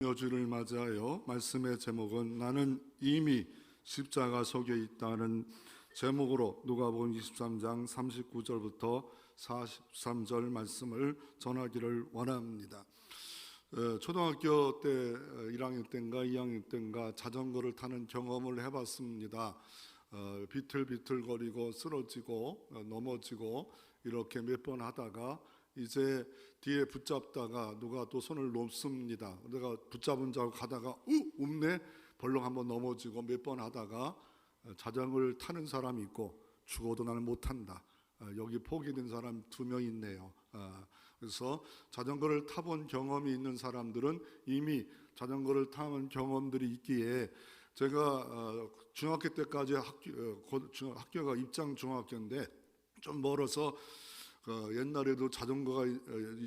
여주를 맞이하여 말씀의 제목은 나는 이미 십자가 속에 있다는 제목으로 누가복음 23장 39절부터 43절 말씀을 전하기를 원합니다. 초등학교 때 1학년 때인가 2학년 때인가 자전거를 타는 경험을 해봤습니다. 비틀비틀거리고 쓰러지고 넘어지고 이렇게 몇 번 하다가 이제 뒤에 붙잡다가 누가 또 손을 놓습니다. 내가 붙잡은 줄 알고 가다가 없네 벌렁 한번 넘어지고 몇 번 하다가 자전거를 타는 사람이 있고 죽어도 나는 못한다. 여기 포기된 사람 2명 있네요. 그래서 자전거를 타본 경험이 있는 사람들은 이미 자전거를 타는 경험들이 있기에 제가 중학교 때까지 학교가 입장 중학교인데 좀 멀어서 옛날에도 자전거가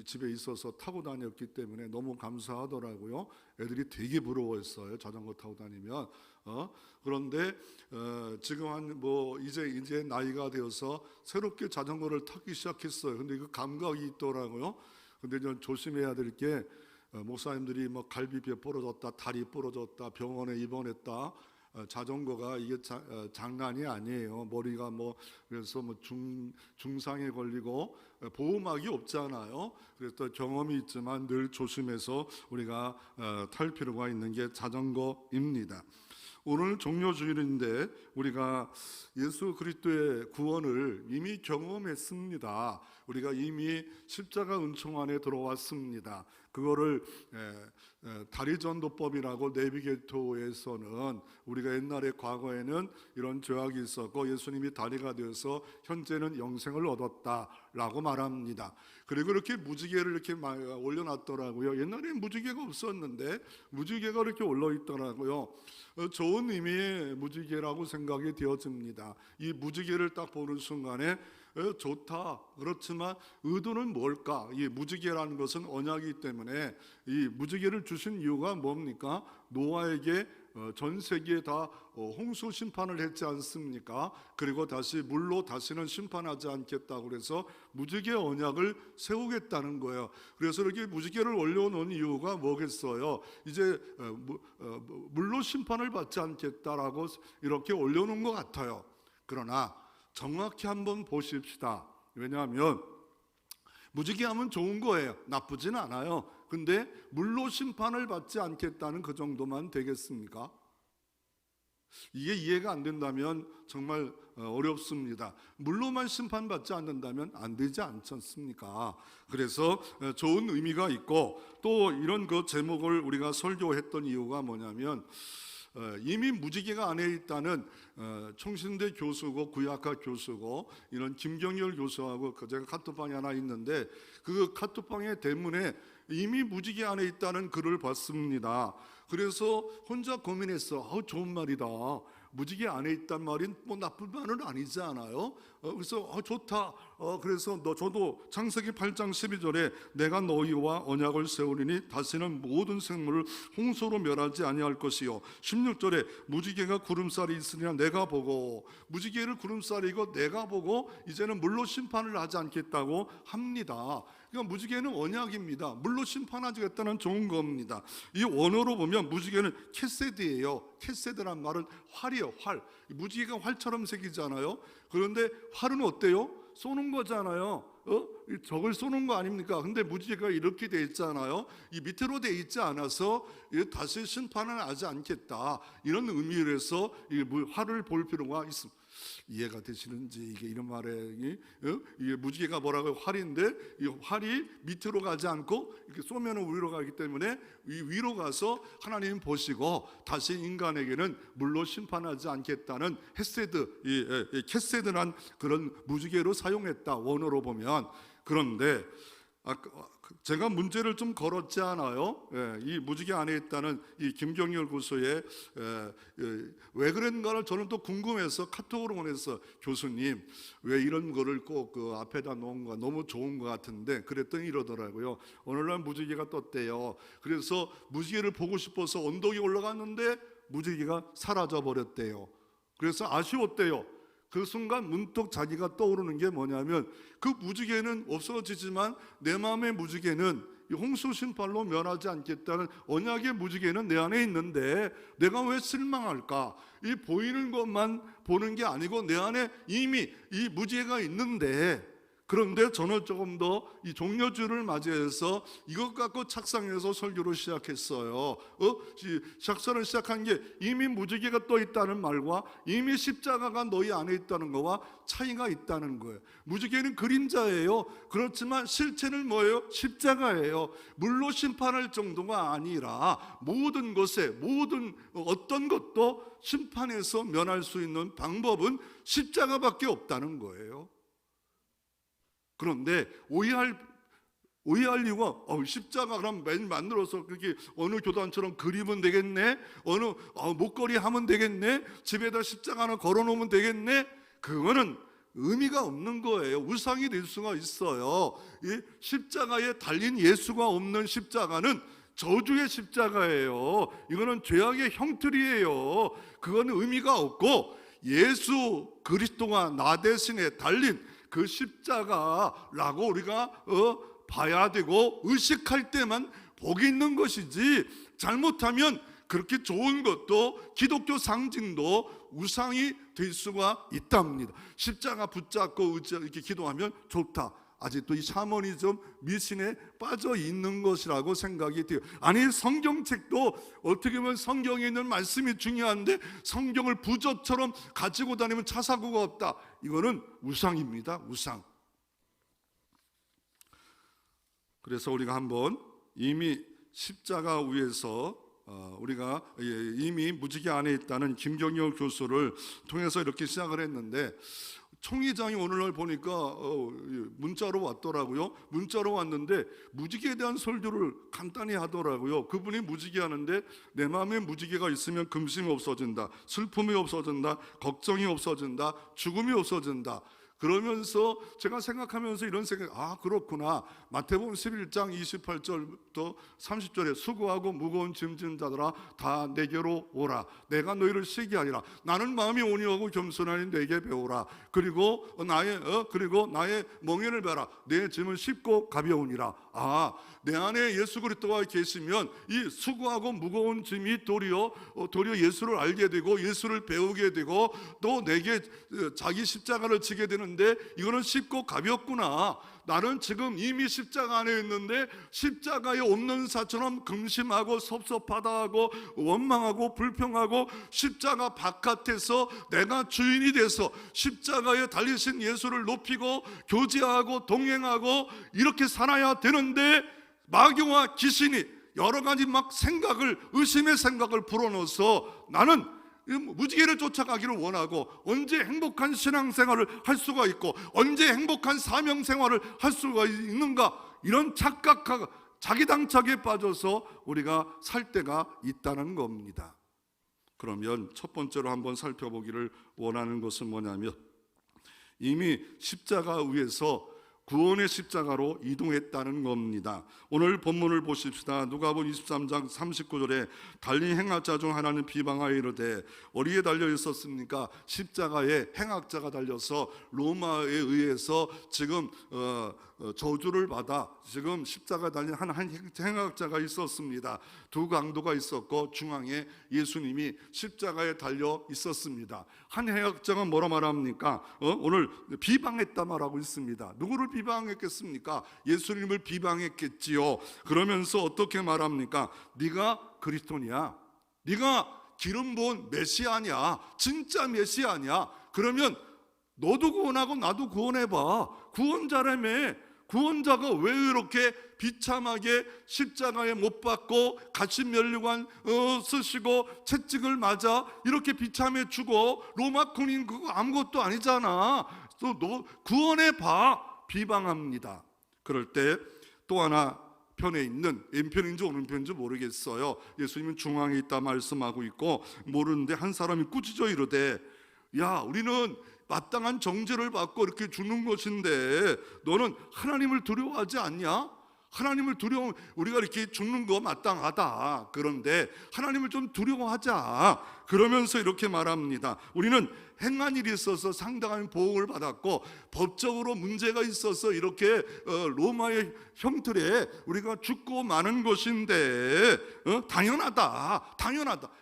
집에 있어서 타고 다녔기 때문에 너무 감사하더라고요. 애들이 되게 부러워했어요. 자전거 타고 다니면. 그런데 지금 이제 나이가 되어서 새롭게 자전거를 타기 시작했어요. 근데 그 감각이 있더라고요. 근데 좀 조심해야 될 게 목사님들이 갈비뼈 부러졌다, 다리 부러졌다, 병원에 입원했다. 자전거가 이게 장난이 아니에요. 머리가 그래서 중상에 걸리고 보호막이 없잖아요. 그래서 경험이 있지만 늘 조심해서 우리가 탈 필요가 있는 게 자전거입니다. 오늘 종료주일인데 우리가 예수 그리스도의 구원을 이미 경험했습니다. 우리가 이미 십자가 은총 안에 들어왔습니다. 그거를 다리전도법이라고 내비게이터에서는 우리가 옛날에 과거에는 이런 죄악이 있었고 예수님이 다리가 되어서 현재는 영생을 얻었다라고 말합니다. 그리고 이렇게 무지개를 이렇게 올려놨더라고요. 옛날에 무지개가 없었는데 무지개가 이렇게 올라있더라고요. 좋은 의미의 무지개라고 생각이 되어집니다. 이 무지개를 딱 보는 순간에 좋다. 그렇지만 의도는 뭘까? 이 무지개라는 것은 언약이기 때문에 이 무지개를 주신 이유가 뭡니까? 노아에게 전 세계에 다 홍수 심판을 했지 않습니까? 그리고 다시 물로 다시는 심판하지 않겠다고 그래서 무지개 언약을 세우겠다는 거예요. 그래서 이렇게 무지개를 올려놓은 이유가 뭐겠어요? 이제 물로 심판을 받지 않겠다라고 이렇게 올려놓은 것 같아요. 그러나 정확히 한번 보십시다. 왜냐하면 무지개하면 좋은 거예요. 나쁘진 않아요. 근데 물로 심판을 받지 않겠다는 그 정도만 되겠습니까? 이게 이해가 안 된다면 정말 어렵습니다. 물로만 심판받지 않는다면 안 되지 않지 않습니까? 그래서 좋은 의미가 있고 또 이런 그 제목을 우리가 설교했던 이유가 뭐냐면 이미 무지개가 안에 있다는 총신대 교수고 구약학 교수고 이런 김경열 교수하고 제가 카톡방에 하나 있는데 그 카톡방의 대문에 이미 무지개 안에 있다는 글을 봤습니다. 그래서 혼자 고민했어. 좋은 말이다. 무지개 안에 있단 말이 나쁜 말은 아니지 않아요? 그래서 좋다. 그래서 저도 창세기 8장 12절에 내가 너희와 언약을 세우리니 다시는 모든 생물을 홍수로 멸하지 아니할 것이요. 16절에 무지개가 구름살이 있으리라 내가 보고 무지개를 구름살이고 내가 보고 이제는 물로 심판을 하지 않겠다고 합니다. 그러니까 무지개는 언약입니다. 물로 심판하겠다는 좋은 겁니다. 이 원어로 보면 무지개는 캐세드예요. 캐세드란 말은 활이에요. 활. 무지개가 활처럼 생기잖아요. 그런데 활은 어때요? 쏘는 거잖아요. 적을 쏘는 거 아닙니까? 근데 무지개가 이렇게 돼 있잖아요. 이 밑으로 돼 있지 않아서 다시 심판은 하지 않겠다. 이런 의미로 해서 이 활을 볼 필요가 있습니다. 이해가 되시는지 이게 이런 말에 이게 무지개가 뭐라고요? 활인데 이 활이 밑으로 가지 않고 이렇게 쏘면은 위로 가기 때문에 위로 가서 하나님 보시고 다시 인간에게는 물로 심판하지 않겠다는 헤세드, 캐세드란 그런 무지개로 사용했다 원어로 보면. 그런데 제가 문제를 좀 걸었지 않아요? 이 무지개 안에 있다는 이 김경열 교수의 왜 그랬는가를 저는 또 궁금해서 카톡으로 보냈어. 교수님 왜 이런 거를 꼭 그 앞에다 놓은 거 너무 좋은 것 같은데 그랬더니 이러더라고요. 오늘날 무지개가 떴대요. 그래서 무지개를 보고 싶어서 언덕에 올라갔는데 무지개가 사라져 버렸대요. 그래서 아쉬웠대요. 그 순간 문득 자기가 떠오르는 게 뭐냐면 그 무지개는 없어지지만 내 마음의 무지개는 이 홍수 심판로 면하지 않겠다는 언약의 무지개는 내 안에 있는데 내가 왜 실망할까? 이 보이는 것만 보는 게 아니고 내 안에 이미 이 무지개가 있는데, 그런데 저는 조금 더 이 종려주를 맞이해서 이것 갖고 착상해서 설교를 시작했어요. 작사를 시작한 게 이미 무지개가 떠 있다는 말과 이미 십자가가 너희 안에 있다는 거와 차이가 있다는 거예요. 무지개는 그림자예요. 그렇지만 실체는 뭐예요? 십자가예요. 물로 심판할 정도가 아니라 모든 것에, 모든 어떤 것도 심판에서 면할 수 있는 방법은 십자가밖에 없다는 거예요. 그런데 오해할 이유가 십자가 그럼 만들어서 그렇게 어느 교단처럼 그리면 되겠네, 어느 목걸이 하면 되겠네, 집에다 십자가 하나 걸어놓으면 되겠네. 그거는 의미가 없는 거예요. 우상이 될 수가 있어요. 이 십자가에 달린 예수가 없는 십자가는 저주의 십자가예요. 이거는 죄악의 형틀이에요. 그거는 의미가 없고, 예수 그리스도가 나 대신에 달린 그 십자가라고 우리가 봐야 되고 의식할 때만 복이 있는 것이지, 잘못하면 그렇게 좋은 것도 기독교 상징도 우상이 될 수가 있답니다. 십자가 붙잡고 이렇게 기도하면 좋다. 아직도 이 샤머니즘 미신에 빠져 있는 것이라고 생각이 돼요. 아니, 성경책도 어떻게 보면 성경에 있는 말씀이 중요한데 성경을 부적처럼 가지고 다니면 차사고가 없다. 이거는 우상입니다. 우상. 그래서 우리가 한번 이미 십자가 위에서 우리가 이미 무지개 안에 있다는 김경열 교수를 통해서 이렇게 시작을 했는데, 총회장이 오늘날 보니까 문자로 왔더라고요. 문자로 왔는데 무지개에 대한 설교를 간단히 하더라고요. 그분이 무지개 하는데, 내 마음에 무지개가 있으면 금심이 없어진다, 슬픔이 없어진다, 걱정이 없어진다, 죽음이 없어진다. 그러면서 제가 생각하면서 이런 생각, 그렇구나. 마태복음 11장 28절부터 30절에 수고하고 무거운 짐진 자들아 다 내게로 오라, 내가 너희를 쉬게 하리라. 나는 마음이 온유하고 겸손하니 내게 배우라. 그리고 나의 멍에를 베라. 내 짐은 쉽고 가벼우니라. 내 안에 예수 그리스도가 계시면 이 수고하고 무거운 짐이 도리어 예수를 알게 되고 예수를 배우게 되고 또 내게 자기 십자가를 지게 되는데, 이거는 쉽고 가볍구나. 나는 지금 이미 십자가 안에 있는데 십자가에 없는 사처럼 근심하고 섭섭하다하고 원망하고 불평하고, 십자가 바깥에서 내가 주인이 돼서 십자가에 달리신 예수를 높이고 교제하고 동행하고 이렇게 살아야 되는데, 마귀와 귀신이 여러 가지 의심의 생각을 불어넣어서 나는 무지개를 쫓아가기를 원하고, 언제 행복한 신앙생활을 할 수가 있고 언제 행복한 사명생활을 할 수가 있는가, 이런 착각하고 자기당착에 빠져서 우리가 살 때가 있다는 겁니다. 그러면 첫 번째로 한번 살펴보기를 원하는 것은 뭐냐면, 이미 십자가 위에서 구원의 십자가로 이동했다는 겁니다. 오늘 본문을 보십시다. 누가복음 23장 39절에 달린 행악자 중 하나는 비방하여 이르되 어디에 달려 있었습니까? 십자가에 행악자가 달려서 로마에 의해서 지금 저주를 받아 지금 십자가에 달린 한 행악자가 있었습니다. 두 강도가 있었고 중앙에 예수님이 십자가에 달려 있었습니다. 한 행악자가 뭐라 말합니까? 오늘 비방했다 말하고 있습니다. 누구를 비방했겠습니까? 예수님을 비방했겠지요. 그러면서 어떻게 말합니까? 네가 그리스도냐? 네가 기름 부은 메시아냐? 진짜 메시아냐? 그러면 너도 구원하고 나도 구원해봐. 구원자라며. 구원자가 왜 이렇게 비참하게 십자가에 못 박고 가시면류관 쓰시고 채찍을 맞아 이렇게 비참해 죽어? 로마 군인 그거 아무것도 아니잖아. 또 너 구원해봐. 비방합니다. 그럴 때 또 하나 편에 있는, 왼편인지 오른편인지 모르겠어요. 예수님은 중앙에 있다 말씀하고 있고, 모르는데 한 사람이 꾸짖어 이르되, 야, 우리는 마땅한 정죄를 받고 이렇게 죽는 것인데 너는 하나님을 두려워하지 않냐? 하나님을 두려워, 우리가 이렇게 죽는 거 마땅하다. 그런데 하나님을 좀 두려워하자. 그러면서 이렇게 말합니다. 우리는 행한 일이 있어서 상당한 보응을 받았고 법적으로 문제가 있어서 이렇게 로마의 형틀에 우리가 죽고 마는 것인데 당연하다.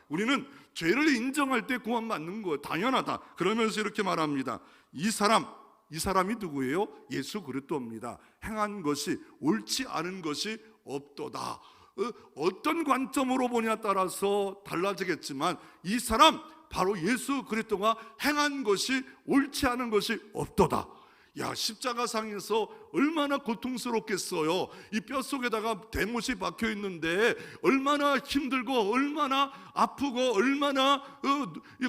우리는 죄를 인정할 때 구원받는 거예요. 당연하다. 그러면서 이렇게 말합니다. 이 사람이 누구예요? 예수 그리스도입니다. 행한 것이 옳지 않은 것이 없도다. 어떤 관점으로 보냐에 따라서 달라지겠지만 이 사람 바로 예수 그리스도가 행한 것이 옳지 않은 것이 없도다. 야, 십자가상에서 얼마나 고통스럽겠어요. 이 뼛속에다가 대못이 박혀 있는데 얼마나 힘들고 얼마나 아프고 얼마나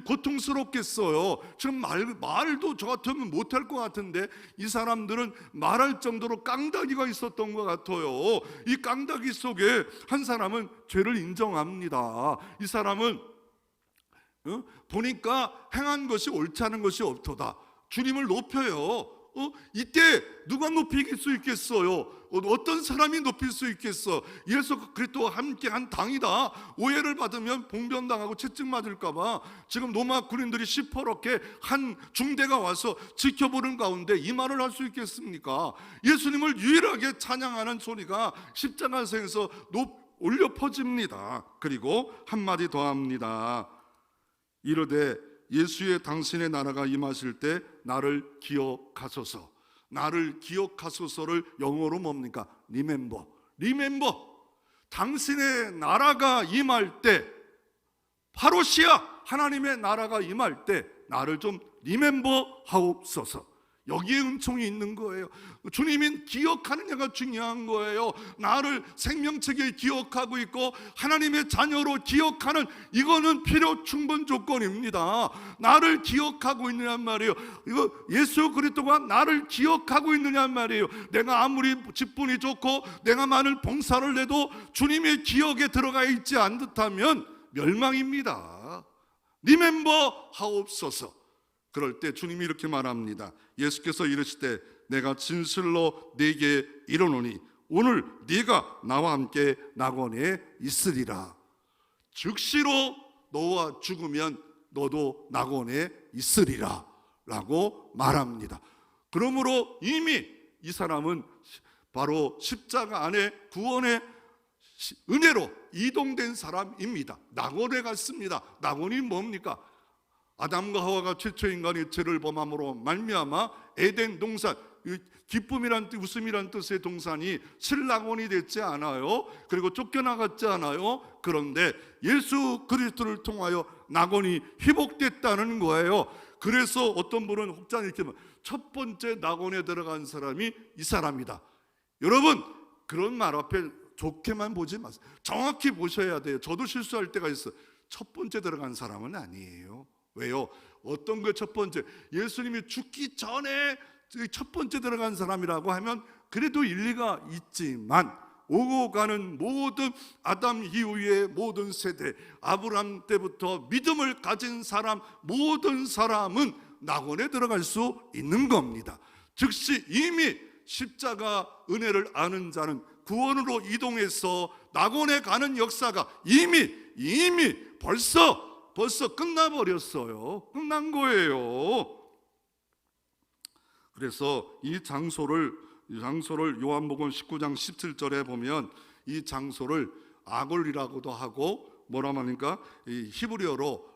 고통스럽겠어요. 지금 말도 저 같으면 못할 것 같은데 이 사람들은 말할 정도로 깡다기가 있었던 것 같아요. 이 깡다기 속에 한 사람은 죄를 인정합니다. 이 사람은 보니까 행한 것이 옳지 않은 것이 없도다. 주님을 높여요. 이때 누가 높이 이길 수 있겠어요? 어떤 사람이 높일 수 있겠어? 예수 그리스도와 함께한 당이다. 오해를 받으면 봉변당하고 채찍 맞을까봐 지금 로마 군인들이 시퍼렇게 한 중대가 와서 지켜보는 가운데 이 말을 할 수 있겠습니까? 예수님을 유일하게 찬양하는 소리가 십자가에서 울려 퍼집니다. 그리고 한마디 더 합니다. 이르되 예수의 당신의 나라가 임하실 때 나를 기억하소서. 나를 기억하소서를 영어로 뭡니까? Remember. 당신의 나라가 임할 때, 파로시아 하나님의 나라가 임할 때 나를 좀 Remember 하옵소서. 여기에 은총이 있는 거예요. 주님이 기억하느냐가 중요한 거예요. 나를 생명책에 기억하고 있고 하나님의 자녀로 기억하는, 이거는 필요 충분 조건입니다. 나를 기억하고 있느냐는 말이에요. 이거 예수 그리스도가 나를 기억하고 있느냐는 말이에요. 내가 아무리 직분이 좋고 내가 많은 봉사를 해도 주님의 기억에 들어가 있지 않듯하면 멸망입니다. 리멤버 하옵소서. 그럴 때 주님이 이렇게 말합니다. 예수께서 이르시되 내가 진실로 네게 이르노니 오늘 네가 나와 함께 낙원에 있으리라. 즉시로 너와 죽으면 너도 낙원에 있으리라 라고 말합니다. 그러므로 이미 이 사람은 바로 십자가 안에 구원의 은혜로 이동된 사람입니다. 낙원에 갔습니다. 낙원이 뭡니까? 아담과 하와가 최초 인간이 죄를 범함으로 말미암아 에덴 동산, 기쁨이란 뜻, 웃음이란 뜻의 동산이 실낙원이 됐지 않아요? 그리고 쫓겨나갔지 않아요? 그런데 예수 그리스도를 통하여 낙원이 회복됐다는 거예요. 그래서 어떤 분은 혹자는 이렇게 첫 번째 낙원에 들어간 사람이 이 사람이다. 여러분, 그런 말 앞에 좋게만 보지 마세요. 정확히 보셔야 돼요. 저도 실수할 때가 있어요. 첫 번째 들어간 사람은 아니에요. 왜요? 어떤 게 첫 번째? 예수님이 죽기 전에 첫 번째 들어간 사람이라고 하면 그래도 일리가 있지만 오고 가는 모든 아담 이후의 모든 세대, 아브라함 때부터 믿음을 가진 사람, 모든 사람은 낙원에 들어갈 수 있는 겁니다. 즉시 이미 십자가 은혜를 아는 자는 구원으로 이동해서 낙원에 가는 역사가 이미 벌써 끝나버렸어요. 끝난 거예요. 그래서 이 장소를 요한복음 19장 17절에 보면 이 장소를 아골이라고도 하고 뭐라 하니까 이 히브리어로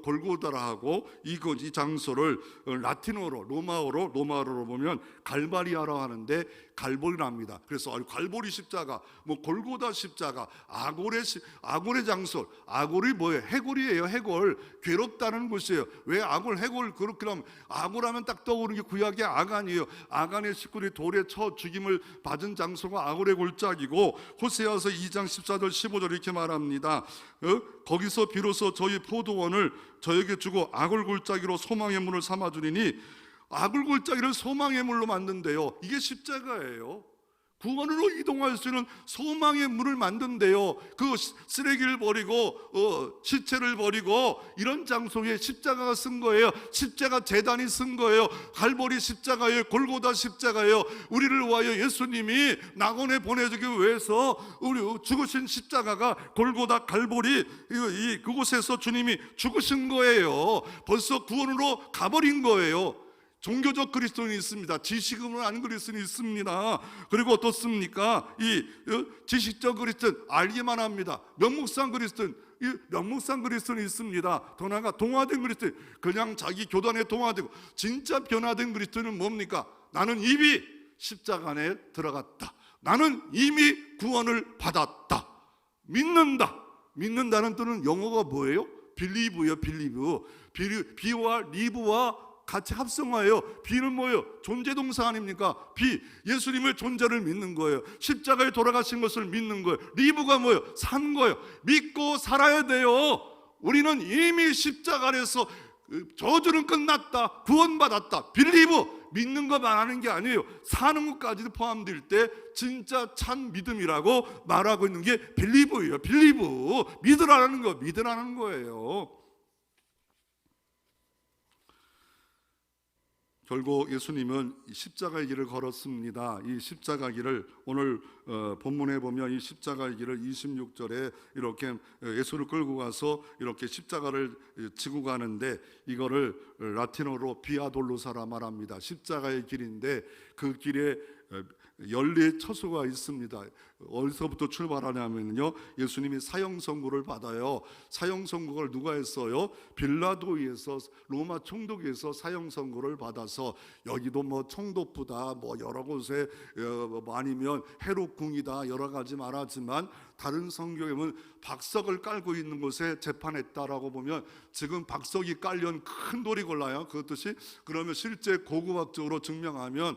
골고다라 하고 이 장소를 라틴어로 로마어로 보면 갈바리아라 하는데 갈보리랍니다. 그래서 갈보리 십자가, 뭐 골고다 십자가, 아골의 장소, 아골이 뭐예요? 해골이에요. 해골, 괴롭다는 곳이에요. 왜 아골, 해골 그렇게 하면 아골하면 딱 떠오르는 게 구약의 아간이에요. 아간의 식구들이 돌에 쳐 죽임을 받은 장소가 아골의 골짜기고 호세아서 2장 14절 15절 이렇게 말합니다. 거기서 비로소 저희 포도원을 저에게 주고 아골 골짜기로 소망의 문을 삼아주리니, 아골 골짜기를 소망의 물로 만든대요. 이게 십자가예요. 구원으로 이동할 수 있는 소망의 문을 만든대요. 그 쓰레기를 버리고 시체를 버리고 이런 장소에 십자가가 쓴 거예요. 십자가 제단이 쓴 거예요. 갈보리 십자가예요. 골고다 십자가예요. 우리를 위하여 예수님이 낙원에 보내주기 위해서 우리 죽으신 십자가가 골고다 갈보리 그곳에서 주님이 죽으신 거예요. 벌써 구원으로 가버린 거예요. 종교적 그리스도인이 있습니다. 지식으로 아는 그리스도인이 있습니다. 그리고 어떻습니까? 이 지식적 그리스도인 알기만 합니다. 명목상 그리스도인, 이 명목상 그리스도인이 있습니다. 더 나아가 동화된 그리스도인, 그냥 자기 교단에 동화되고. 진짜 변화된 그리스도인은 뭡니까? 나는 이미 십자가 안에 들어갔다. 나는 이미 구원을 받았다. 믿는다. 믿는다는 뜻은 영어가 뭐예요? 빌리브예요. 비와 리브와 같이 합성화해요. 비는 뭐예요? 존재동사 아닙니까? 비, 예수님의 존재를 믿는 거예요. 십자가에 돌아가신 것을 믿는 거예요. 리브가 뭐예요? 산 거예요. 믿고 살아야 돼요. 우리는 이미 십자가 아래서 저주는 끝났다, 구원받았다. 빌리브, 믿는 것만 하는 게 아니에요. 사는 것까지도 포함될 때 진짜 참 믿음이라고 말하고 있는 게 빌리브예요. 빌리브, 믿으라는 거, 믿으라는 거예요. 결국 예수님은 십자가의 길을 걸었습니다. 이 십자가 길을 오늘 본문에 보면 이 십자가의 길을 26절에 이렇게 예수를 끌고 가서 이렇게 십자가를 지고 가는데, 이거를 라틴어로 비아 돌로사라 말합니다. 십자가의 길인데 그 길에 14 처소가 있습니다. 어디서부터 출발하냐면요, 예수님이 사형 선고를 받아요. 사형 선고를 누가 했어요? 빌라도에서, 로마 총독에서 사형 선고를 받아서, 여기도 뭐 총독부다, 뭐 여러 곳에 아니면 헤롯궁이다, 여러 가지 말하지만 다른 성경에 보면 박석을 깔고 있는 곳에 재판했다라고 보면 지금 박석이 깔려온 큰 돌이 골라요. 그 뜻이, 그러면 실제 고고학적으로 증명하면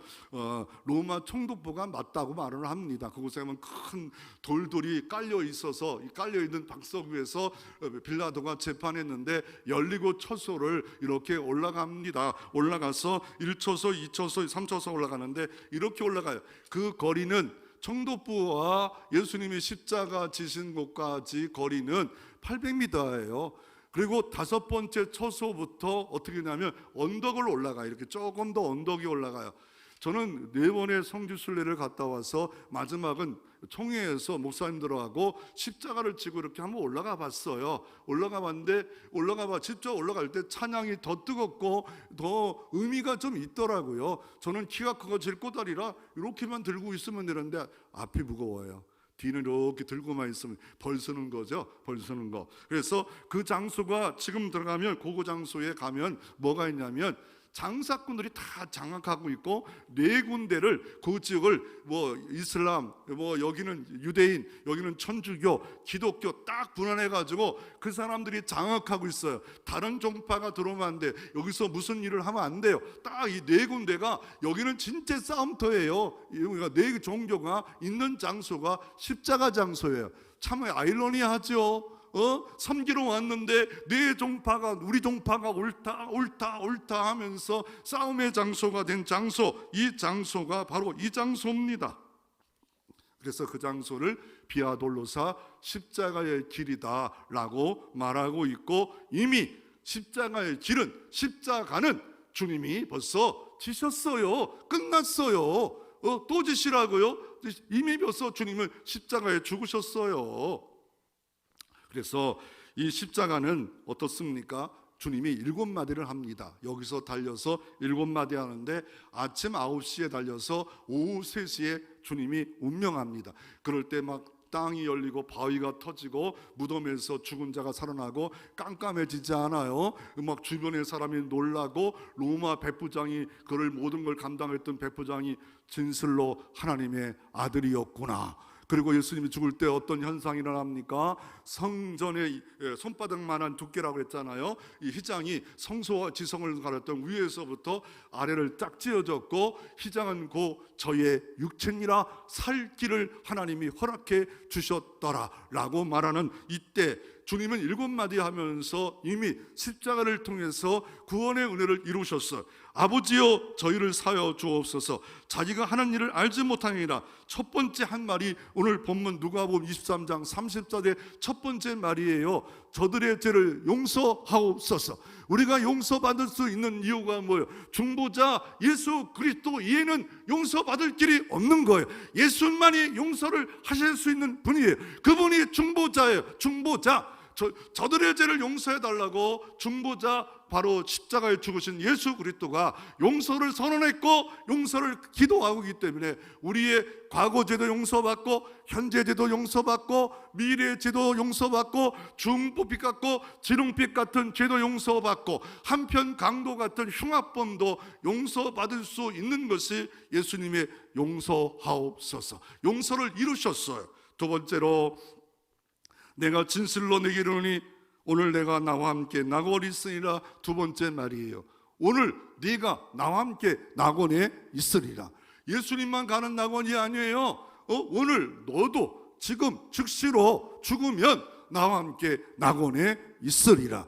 로마 총독부가 맞다고 말을 합니다. 그곳에 보면 큰 돌들이 깔려 있어서, 깔려 있는 박석 위에서 빌라도가 재판했는데 17처소를 이렇게 올라갑니다. 올라가서 1처소, 2처소, 3처소 올라가는데 이렇게 올라가요. 그 거리는 총독부와 예수님이 십자가 지신 곳까지 거리는 800m예요. 그리고 5번째 처소부터 어떻게 되냐면 언덕을 올라가요. 이렇게 조금 더 언덕이 올라가요. 저는 4번의 성지순례를 갔다 와서 마지막은 총회에서 목사님들하고 십자가를 지고 이렇게 한번 올라가 봤어요. 올라가 봤는데 직접 올라갈 때 찬양이 더 뜨겁고 더 의미가 좀 있더라고요. 저는 키가 크고 질꼬다리라 이렇게만 들고 있으면 되는데 앞이 무거워요. 뒤는 이렇게 들고만 있으면 벌쓰는 거죠. 벌쓰는 거. 그래서 그 장소가 지금 들어가면, 고고 장소에 가면 뭐가 있냐면 장사꾼들이 다 장악하고 있고 4군데를, 그 지역을 뭐 이슬람, 뭐 여기는 유대인, 여기는 천주교, 기독교 딱 분할해가지고 그 사람들이 장악하고 있어요. 다른 종파가 들어오면 안 돼. 여기서 무슨 일을 하면 안 돼요. 딱 이 4군데가 여기는 진짜 싸움터예요. 우리가 4 종교가 있는 장소가 십자가 장소예요. 참 아이러니하죠. 섬기러 왔는데 내 종파가, 우리 종파가 옳다 하면서 싸움의 장소가 된 장소, 이 장소가 바로 이 장소입니다. 그래서 그 장소를 비아 돌로사 십자가의 길이다 라고 말하고 있고, 이미 십자가의 길은, 십자가는 주님이 벌써 지셨어요. 끝났어요. 또 지시라고요? 이미 벌써 주님은 십자가에 죽으셨어요. 그래서 이 십자가는 어떻습니까? 주님이 7마디를 합니다. 여기서 달려서 7마디 하는데 아침 9시에 달려서 오후 3시에 주님이 운명합니다. 그럴 때 막 땅이 열리고 바위가 터지고 무덤에서 죽은 자가 살아나고 깜깜해지지 않아요. 막 주변의 사람이 놀라고, 로마 백부장이, 그를 모든 걸 감당했던 백부장이 진실로 하나님의 아들이었구나. 그리고 예수님이 죽을 때 어떤 현상이 일어납니까? 성전의 손바닥만한 두께라고 했잖아요. 이 휘장이 성소와 지성을 가렸던 위에서부터 아래를 딱 찢어졌고, 휘장은 곧 저의 육체니라 살 길을 하나님이 허락해 주셨더라 라고 말하는, 이때 주님은 7마디 하면서 이미 십자가를 통해서 구원의 은혜를 이루셨어요. 아버지여 저희를 사여 주옵소서. 자기가 하는 일을 알지 못하니라. 첫 번째 한 말이 오늘 본문 누가복음 23장 34절 첫 번째 말이에요. 저들의 죄를 용서하옵소서. 우리가 용서받을 수 있는 이유가 뭐예요? 중보자 예수 그리스도 이에는 용서받을 길이 없는 거예요. 예수만이 용서를 하실 수 있는 분이에요. 그분이 중보자예요. 중보자. 저들의 죄를 용서해 달라고 중보자 바로 십자가에 죽으신 예수 그리스도가 용서를 선언했고 용서를 기도하고 있기 때문에 우리의 과거 죄도 용서받고 현재 죄도 용서받고 미래 죄도 용서받고 중보빛 같고 지롱빛 같은 죄도 용서받고 한편 강도 같은 흉악범도 용서받을 수 있는 것이 예수님의 용서하옵소서. 용서를 이루셨어요. 두 번째로 내가 진실로 내게 이르노니 오늘 내가 나와 함께 낙원에 있으리라. 두 번째 말이에요. 오늘 네가 나와 함께 낙원에 있으리라. 예수님만 가는 낙원이 아니에요. 오늘 너도 지금 즉시로 죽으면 나와 함께 낙원에 있으리라.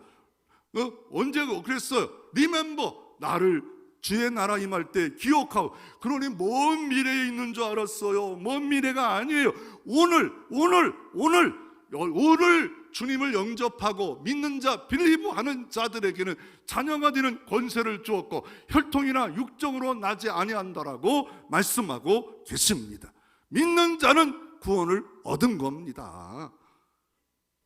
언제 그랬어요? 리멤버 나를 주의 나라 임할 때 기억하고. 그러니 먼 미래에 있는 줄 알았어요. 먼 미래가 아니에요. 오늘 주님을 영접하고 믿는 자, 빌리브하는 자들에게는 자녀가 되는 권세를 주었고 혈통이나 육정으로 나지 아니한다라고 말씀하고 계십니다. 믿는 자는 구원을 얻은 겁니다.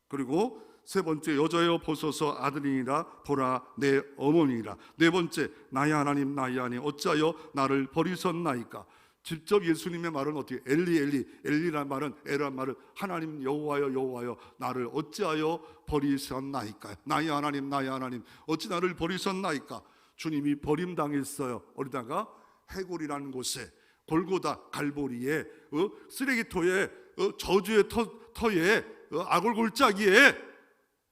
그리고 세 번째, 여자여 보소서 아들이니라 보라 내 어머니라. 네 번째, 나의 하나님 나의 하나님 어찌하여 나를 버리셨나이까. 직접 예수님의 말은 어떻게? 엘리 엘리. 엘리란 말은 에란 말은 하나님 여호와여 여호와여 나를 어찌하여 버리셨나이까. 나의 하나님 나의 하나님 어찌 나를 버리셨나이까. 주님이 버림당했어요. 어디다가? 해골이라는 곳에, 골고다 갈보리에, 쓰레기토에, 저주의 터에, 아골골짜기에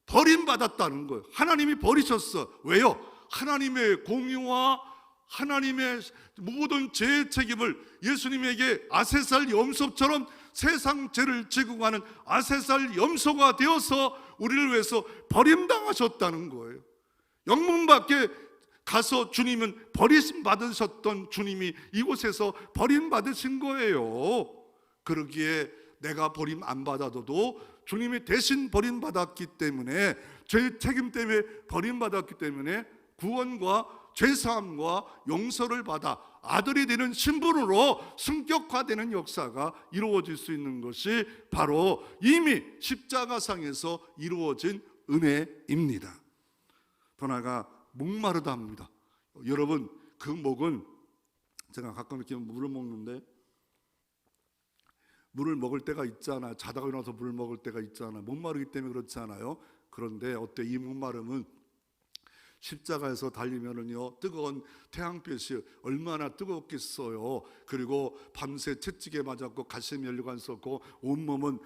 버림받았다는 거예요. 하나님이 버리셨어. 왜요? 하나님의 공의와 하나님의 모든 죄의 책임을 예수님에게 아세살 염소처럼 세상 죄를 지고 가는 아세살 염소가 되어서 우리를 위해서 버림당하셨다는 거예요. 영문 밖에 가서 주님은 버림받으셨던 주님이 이곳에서 버림받으신 거예요. 그러기에 내가 버림 안 받아도 주님이 대신 버림받았기 때문에, 죄 책임 때문에 버림받았기 때문에 구원과 죄사함과 용서를 받아 아들이 되는 신분으로 승격화되는 역사가 이루어질 수 있는 것이 바로 이미 십자가상에서 이루어진 은혜입니다. 더 나아가 목마르다 합니다. 여러분, 그 목은, 제가 가끔 이렇게 물을 먹는데 물을 먹을 때가 있잖아요. 자다가 일어나서 물을 먹을 때가 있잖아요. 목마르기 때문에 그렇지 않아요? 그런데 어때? 이 목마름은 십자가에서 달리면은요, 뜨거운 태양빛이 얼마나 뜨겁겠어요. 그리고 밤새 채찍에 맞았고 가시에 연료관 썼고 온몸은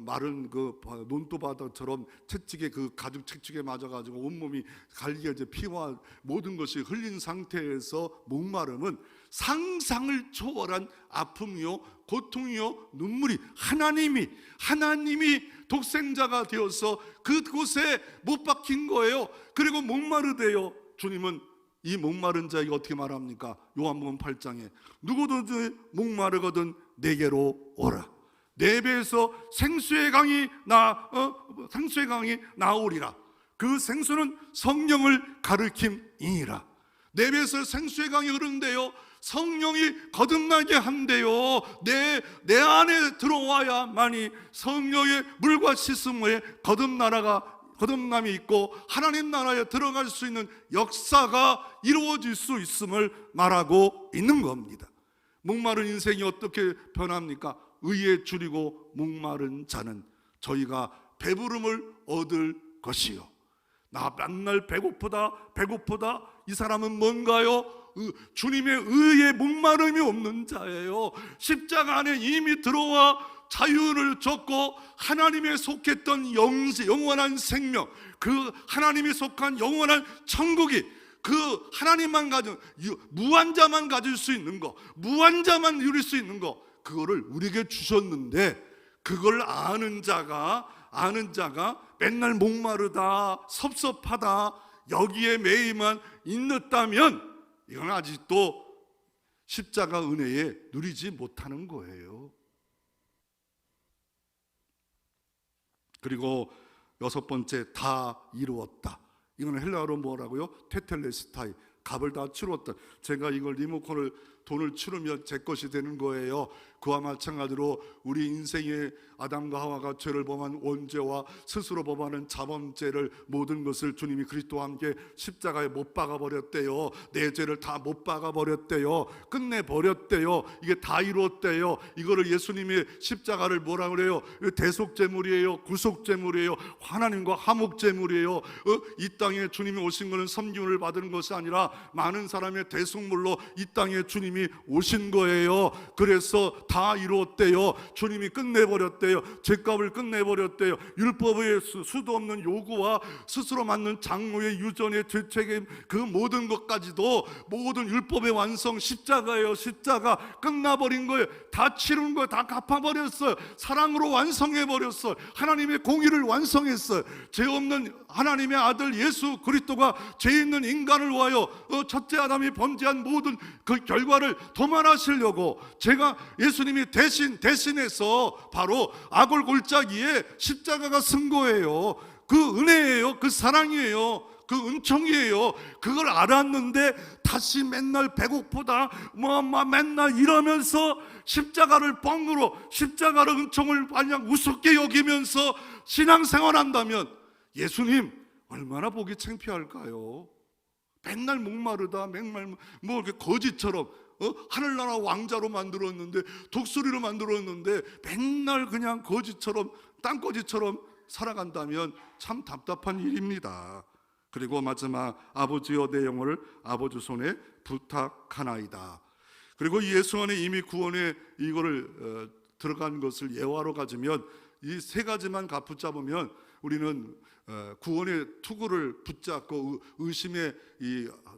마른 그 논두바다처럼 채찍에 그 가죽 채찍에 맞아가지고 온몸이 갈리게 이제 피와 모든 것이 흘린 상태에서 목마름은 상상을 초월한 아픔이요, 고통이요, 눈물이 하나님이 독생자가 되어서 그곳에 못 박힌 거예요. 그리고 목마르대요. 주님은 이 목마른 자에게 어떻게 말합니까? 요한복음 8장에 누구든지 목마르거든 내게로 오라. 내 배에서 생수의 강이 나오리라. 그 생수는 성령을 가리킴이니라. 내 배에서 생수의 강이 흐르는데요, 성령이 거듭나게 한대요. 내 안에 들어와야만이 성령의 물과 씻음에 거듭남이 있고 하나님 나라에 들어갈 수 있는 역사가 이루어질 수 있음을 말하고 있는 겁니다. 목마른 인생이 어떻게 변합니까? 의에 줄이고 목마른 자는 저희가 배부름을 얻을 것이요. 나 맨날 배고프다 이 사람은 뭔가요? 주님의 의에 목마름이 없는 자예요. 십자가 안에 이미 들어와 자유를 줬고 하나님에 속했던 영원한 생명, 그 하나님이 속한 영원한 천국이 그 하나님만 가진, 무한자만 가질 수 있는 거, 무한자만 누릴 수 있는 거, 그거를 우리에게 주셨는데 그걸 아는 자가 아는 자가 맨날 목마르다, 섭섭하다, 여기에 매이만 있는다면 이건 아직도 십자가 은혜에 누리지 못하는 거예요. 그리고 여섯 번째, 다 이루었다. 이건 헬라어로 뭐라고요? 테텔레스타이, 값을 다 치루었다. 제가 이걸 리모컨을 돈을 치르면 제 것이 되는 거예요. 그와 마찬가지로 우리 인생의 아담과 하와가 죄를 범한 원죄와 스스로 범하는 자범죄를 모든 것을 주님이 그리스도와 함께 십자가에 못 박아 버렸대요. 내 죄를 다 못 박아 버렸대요. 끝내 버렸대요. 이게 다 이루었대요. 이거를 예수님이 십자가를 뭐라 그래요? 대속제물이에요, 구속제물이에요, 하나님과 화목제물이에요. 이 땅에 주님이 오신 것은 섬김을 받은 것이 아니라 많은 사람의 대속물로 이 땅에 주님이 오신 거예요. 그래서 다 이루었대요. 주님이 끝내버렸대요. 죄값을 끝내버렸대요. 율법의 수도 없는 요구와 스스로 맞는 장로의 유전의 죄책임, 그 모든 것까지도 모든 율법의 완성 십자가예요. 십자가 끝나버린 거예요. 다 치른 거예요. 다 갚아버렸어요. 사랑으로 완성해버렸어요. 하나님의 공의를 완성했어요. 죄 없는 하나님의 아들 예수 그리스도가 죄 있는 인간을 위하여 첫째 아담이 범죄한 모든 그 결과를 도말하시려고 제가 예수님이 대신해서 바로 악을 골짜기에 십자가가 쓴 거예요. 그 은혜예요. 그 사랑이에요. 그 은총이에요. 그걸 알았는데 다시 맨날 배고프다 맨날 이러면서 십자가를 뻥으로, 십자가를 은총을 마냥 우습게 여기면서 신앙생활 한다면 예수님 얼마나 보기 창피할까요? 맨날 목마르다, 맨날 뭐 이렇게 거지처럼 하늘나라 왕자로 만들었는데, 독수리로 만들었는데 맨날 그냥 거지처럼, 땅거지처럼 살아간다면 참 답답한 일입니다. 그리고 마지막, 아버지여 내 영혼을 아버지 손에 부탁하나이다. 그리고 예수 안에 이미 구원에 이거를 들어간 것을 예화로 가지면 이 세 가지만 붙잡으면 우리는 구원의 투구를 붙잡고 의심에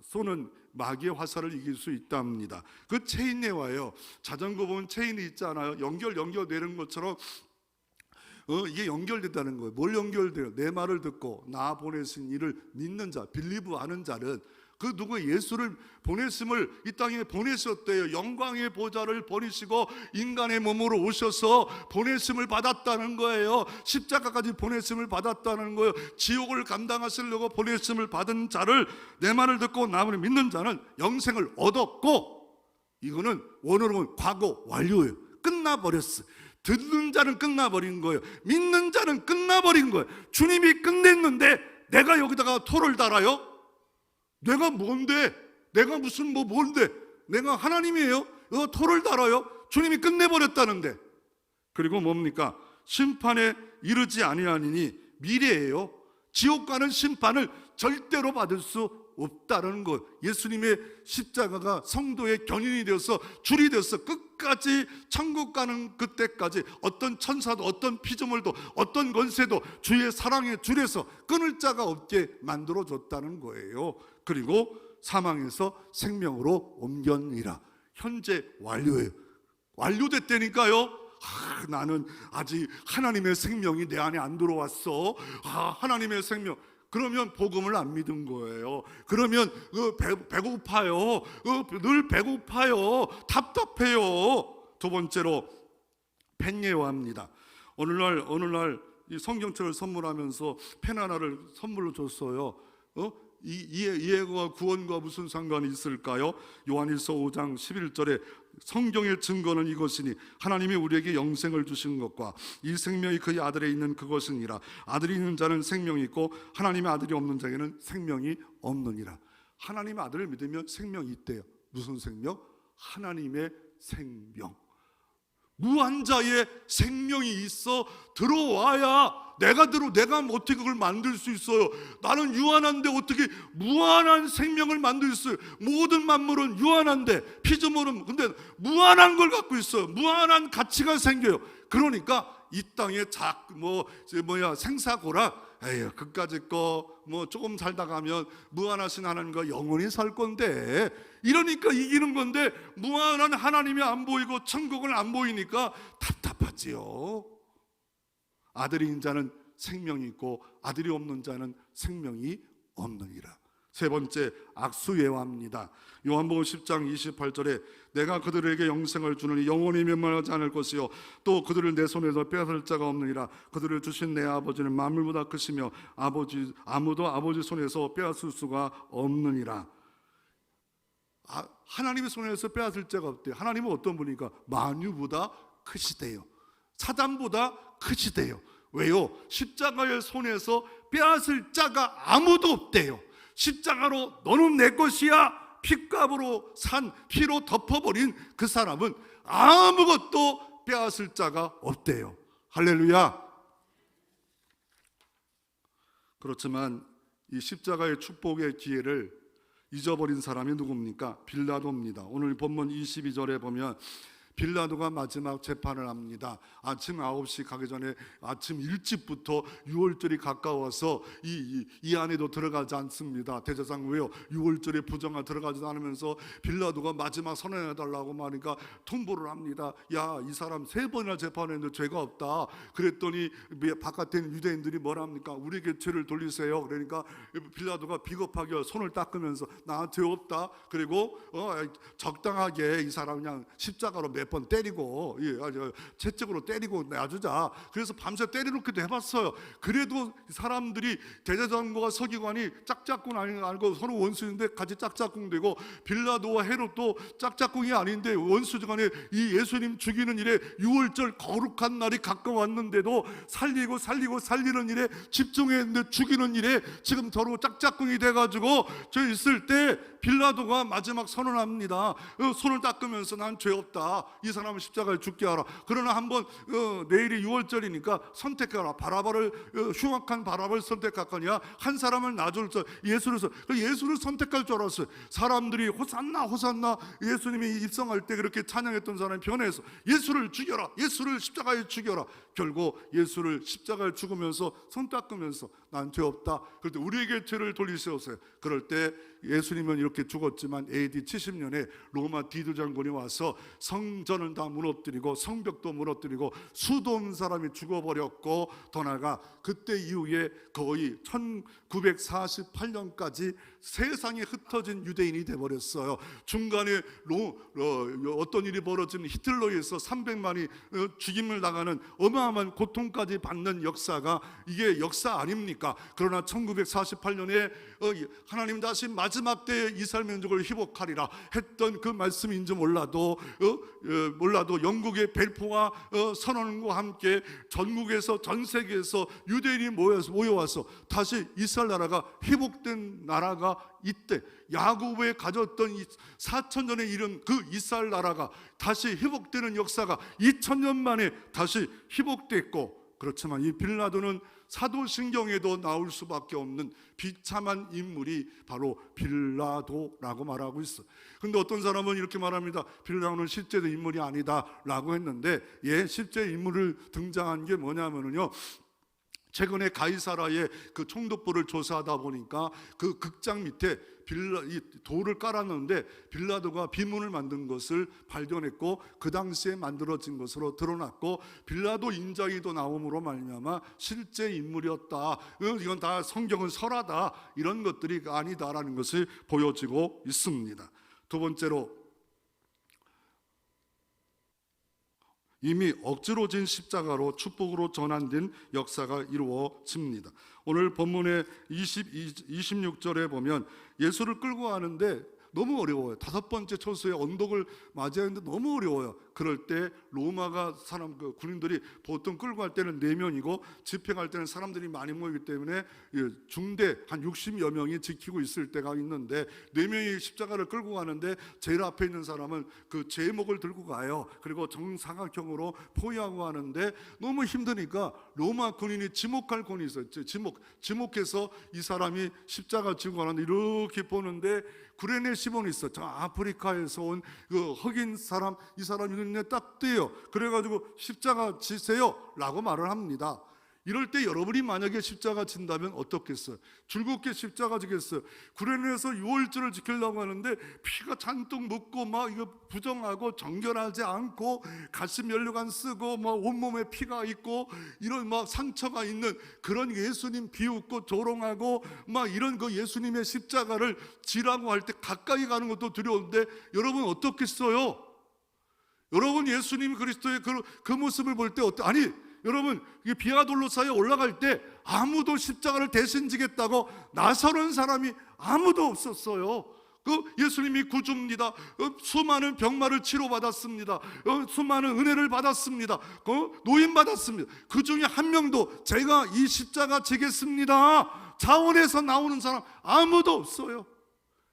쏘는 마귀의 화살을 이길 수 있답니다. 그 체인 예화예요. 자전거 보면 체인이 있잖아요. 연결되는 것처럼 이게 연결된다는 거예요. 뭘 연결돼요? 내 말을 듣고 나 보내신 이를 믿는 자, 빌리브 하는 자는 그 누구 예수를 보냈음을 이 땅에 보내셨대요. 영광의 보좌를 버리시고 인간의 몸으로 오셔서 보냈음을 받았다는 거예요. 십자가까지 보냈음을 받았다는 거예요. 지옥을 감당하시려고 보냈음을 받은 자를, 내 말을 듣고 나를 믿는 자는 영생을 얻었고, 이거는 원어로는 과거 완료예요. 끝나버렸어. 듣는 자는 끝나버린 거예요. 믿는 자는 끝나버린 거예요. 주님이 끝냈는데 내가 여기다가 토를 달아요? 내가 뭔데? 내가 무슨 뭔데? 내가 하나님이에요? 토를 달아요? 주님이 끝내버렸다는데. 그리고 뭡니까? 심판에 이르지 아니하니니 미래예요. 지옥 가는 심판을 절대로 받을 수 없다는 것. 예수님의 십자가가 성도의 견인이 되어서 줄이 되어서 끝까지 천국 가는 그때까지 어떤 천사도, 어떤 피조물도, 어떤 권세도 주의 사랑의 줄에서 끊을 자가 없게 만들어줬다는 거예요. 그리고 사망에서 생명으로 옮겼니라. 현재 완료예요. 완료됐다니까요. 나는 아직 하나님의 생명이 내 안에 안 들어왔어. 하나님의 생명. 그러면 복음을 안 믿은 거예요. 그러면 배고파요. 늘 배고파요. 답답해요. 두 번째로 펜예화입니다. 어느 날 이 성경책을 선물하면서 펜 하나를 선물로 줬어요. 이해와 구원과 무슨 상관이 있을까요? 요한일서 5장 11절에 성경의 증거는 이것이니 하나님이 우리에게 영생을 주신 것과 이 생명이 그의 아들에 있는 그것이니라. 아들이 있는 자는 생명이 있고 하나님의 아들이 없는 자에게는 생명이 없느니라. 하나님의 아들을 믿으면 생명이 있대요. 무슨 생명? 하나님의 생명. 무한자의 생명이 있어 들어와야 내가 어떻게 그걸 만들 수 있어요? 나는 유한한데 어떻게 무한한 생명을 만들 수 있어요? 모든 만물은 유한한데, 피조물은 근데 무한한 걸 갖고 있어요. 무한한 가치가 생겨요. 그러니까 이 땅에 생사고락, 그까짓 거 조금 살다 가면 무한하신 하나님과 영원히 살 건데, 이러니까 이기는 건데 무한한 하나님이 안 보이고 천국은 안 보이니까 답답하지요. 아들인 자는 생명이 있고 아들이 없는 자는 생명이 없느니라. 세 번째, 악수예화입니다. 요한복음 10장 28절에 내가 그들에게 영생을 주느니 영원히 멸망하지 않을 것이요 또 그들을 내 손에서 빼앗을 자가 없느니라. 그들을 주신 내 아버지는 만물보다 크시며 아무도 아버지 손에서 빼앗을 수가 없느니라. 하나님의 손에서 빼앗을 자가 없대요. 하나님은 어떤 분이니까 만유보다 크시대요. 사단보다 크시대요. 왜요? 십자가의 손에서 빼앗을 자가 아무도 없대요. 십자가로 너는 내 것이야 핏값으로 산 피로 덮어버린 그 사람은 아무것도 빼앗을 자가 없대요. 할렐루야. 그렇지만 이 십자가의 축복의 기회를 잊어버린 사람이 누굽니까? 빌라도입니다. 오늘 본문 22절에 보면 빌라도가 마지막 재판을 합니다. 아침 9시 가기 전에 아침 일찍부터 유월절이 가까워서 이 안에도 들어가지 않습니다. 대제사장 왜요? 유월절에 부정하 들어가지도 않으면서 빌라도가 마지막 선언해달라고 하니까 통보를 합니다. 야, 이 사람 3번이나 재판했는데 죄가 없다. 그랬더니 바깥에 있는 유대인들이 뭐라 합니까? 우리에게 죄를 돌리세요. 그러니까 빌라도가 비겁하게 손을 닦으면서 나 죄 없다. 그리고 적당하게 이 사람 그냥 십자가로 몇 번 때리고 채찍으로 때리고 놔주자. 그래서 밤새 때려놓기도 해봤어요. 그래도 사람들이 대제사장과 서기관이 짝짝꿍 아니고 서로 원수인데 같이 짝짝꿍 되고 빌라도와 헤롯도 짝짝꿍이 아닌데 원수지간에 이 예수님 죽이는 일에 유월절 거룩한 날이 가까웠는데도 살리는 일에 집중했는데 죽이는 일에 지금 서로 짝짝꿍이 돼가지고 저 있을 때 빌라도가 마지막 선언합니다. 손을 닦으면서 난 죄 없다. 이 사람은 십자가에 죽게 하라. 그러나 한번 내일이 6월절이니까 선택하라. 바라바를 흉악한 바라바를 선택할 거냐 한 사람을 놔줄 예수를 선택할 줄 알았어요. 사람들이 호산나 호산나 예수님이 입성할 때 그렇게 찬양했던 사람이 변해서 예수를 죽여라. 예수를 십자가에 죽여라. 결국 예수를 십자가에 죽으면서 손 닦으면서 난 죄 없다. 그럴 때 우리에게 죄를 돌리세우세요. 그럴 때 예수님은 이렇게 죽었지만 AD 70년에 로마 디도 장군이 와서 성전을 다 무너뜨리고 성벽도 무너뜨리고 수도 사람이 죽어버렸고 더 나아가 그때 이후에 거의 1948년까지 세상에 흩어진 유대인이 돼버렸어요. 중간에 어떤 일이 벌어지면 히틀러에 의해서 300만이 죽임을 당하는 어마어마한 고통까지 받는 역사가 이게 역사 아닙니까? 그러나 1948년에 하나님 다시 마지막 때에 이스라엘 민족을 회복하리라 했던 그 말씀인지 몰라도 영국의 벨포와 선언과 함께 전국에서 전 세계에서 유대인이 모여와서 다시 이스라엘 나라가 회복된 나라가 이때 야곱에 가졌던 4,000년에 이른 그 이스라엘 나라가 다시 회복되는 역사가 2,000년 만에 다시 회복됐고, 그렇지만 이 빌라도는 사도신경에도 나올 수밖에 없는 비참한 인물이 바로 빌라도라고 말하고 있어. 근데 어떤 사람은 이렇게 말합니다. 빌라도는 실제 인물이 아니다라고 했는데, 실제 인물을 등장한 게 뭐냐면요, 최근에 가이사라의 그 총독부를 조사하다 보니까 그 극장 밑에 이 돌을 깔았는데 빌라도가 비문을 만든 것을 발견했고, 그 당시에 만들어진 것으로 드러났고, 빌라도 인자기도 나옴으로 말미암아 실제 인물이었다. 이건 다 성경은 설하다. 이런 것들이 아니다라는 것을 보여지고 있습니다. 두 번째로, 이미 억지로 진 십자가로 축복으로 전환된 역사가 이루어집니다. 오늘 본문의 26절에 보면 예수를 끌고 가는데 너무 어려워요. 5번째 초소의 언덕을 맞이하는데 너무 어려워요. 그럴 때 로마가 군인들이 보통 끌고 갈 때는 4명이고 집행할 때는 사람들이 많이 모이기 때문에 중대 한 60여 명이 지키고 있을 때가 있는데, 4명이 십자가를 끌고 가는데 제일 앞에 있는 사람은 그 제목을 들고 가요. 그리고 정사각형으로 포위하고 하는데 너무 힘드니까 로마 군인이 지목할 권이 있어요. 지목해서 이 사람이 십자가 지고 가는데 이렇게 보는데 구레네 시몬이 있어. 저 아프리카에서 온 그 흑인 사람, 이 사람이 눈에 딱 띄요. 그래가지고 십자가 지세요 라고 말을 합니다. 이럴 때 여러분이 만약에 십자가 진다면 어떻겠어요? 즐겁게 십자가 지겠어요? 구레네에서 유월절을 지키려고 하는데 피가 잔뜩 묻고 막 이거 부정하고 정결하지 않고 가슴 연료관 쓰고 막 온몸에 피가 있고 이런 막 상처가 있는 그런 예수님 비웃고 조롱하고 막 이런 그 예수님의 십자가를 지라고 할 때 가까이 가는 것도 두려운데 여러분 어떻겠어요? 여러분 예수님 그리스도의 그 모습을 볼 때 아니 여러분 비아돌로사에 올라갈 때 아무도 십자가를 대신 지겠다고 나서는 사람이 아무도 없었어요. 그 예수님이 구주입니다. 수많은 병마를 치료받았습니다. 수많은 은혜를 받았습니다. 노임 받았습니다. 그 중에 한 명도 제가 이 십자가 지겠습니다 자원에서 나오는 사람 아무도 없어요.